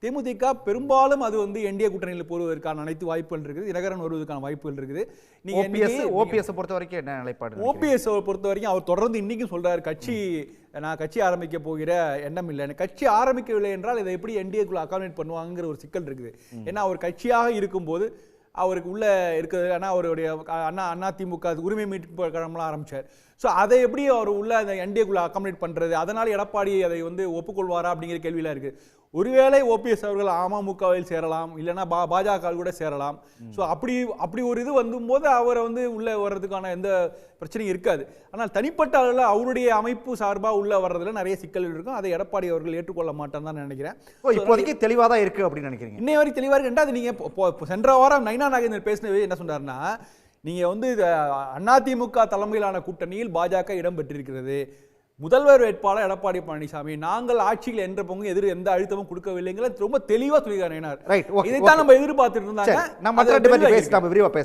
தேமுதிக பெரும்பாலும் அது வந்து என்டிஏ கூட்டணியில் போவதற்கான அனைத்து வாய்ப்புகள் இருக்குது, தினகரன் வருவதற்கான வாய்ப்புகள் இருக்குது. ஓபிஎஸ் பொறுத்த வரைக்கும் என்ன நிலைப்பாடு? ஓபிஎஸ் பொறுத்த வரைக்கும் அவர் தொடர்ந்து இன்னைக்கும் சொல்றாரு, நான் கட்சி ஆரம்பிக்க போகிற எண்ணம் இல்லை, எனக்கு கட்சி ஆரம்பிக்கவில்லை என்றால் இதை எப்படி என்டிஏக்குள்ள அகாமடேட் பண்ணுவாங்கிற ஒரு சிக்கல் இருக்குது. ஏன்னா அவர் கட்சியாக இருக்கும்போது அவருக்கு உள்ள இருக்கிறது, ஆனால் அவருடைய அதிமுக உரிமை மீட்பு கழகம்லாம் ஆரம்பிச்சார். ஸோ அதை எப்படி அவர் உள்ள அந்த என்டிஏக்குள்ள அகாமடேட் பண்றது, அதனால எடப்பாடி அதை வந்து ஒப்புக்கொள்வாரா அப்படிங்கிற கேள்வியெல்லாம் இருக்கு. ஒருவேளை ஓபிஎஸ் அவர்கள் அமமுகவில் சேரலாம், இல்லைன்னா பாஜக கூட சேரலாம். ஸோ அப்படி ஒரு இது வந்தும்போது அவரை வந்து உள்ள வர்றதுக்கான எந்த பிரச்சனையும் இருக்காது. ஆனால் தனிப்பட்ட அளவில் அவருடைய அமைப்பு சார்பாக உள்ள வர்றதுல நிறைய சிக்கல்கள் இருக்கும். அதை எடப்பாடி அவர்கள் ஏற்றுக்கொள்ள மாட்டான்னு தான் நினைக்கிறேன். இப்போதைக்கு தெளிவாக தான் இருக்கு அப்படின்னு நினைக்கிறீங்க? இன்னை வரைக்கும் தெளிவாக இருக்கு. ரெண்டாவது, நீங்க சென்ற வாரம் நைனா நாகேந்திரன் பேசினவே என்ன சொன்னார்னா, நீங்க வந்து அதிமுக தலைமையிலான கூட்டணியில் பாஜக இடம் பெற்றிருக்கிறது, முதல்வர் வேட்பாளர் எடப்பாடி பழனிசாமி, நாங்கள் ஆட்சியில் என்ற பொங்கு எந்த அழுத்தமும் கொடுக்கவில்லைங்கிற ரொம்ப தெளிவா சொல்லியிருக்காரு. இதைத்தான் நம்ம எதிர்பார்த்துட்டு இருந்தாங்க. நம்ம விரிவா பேச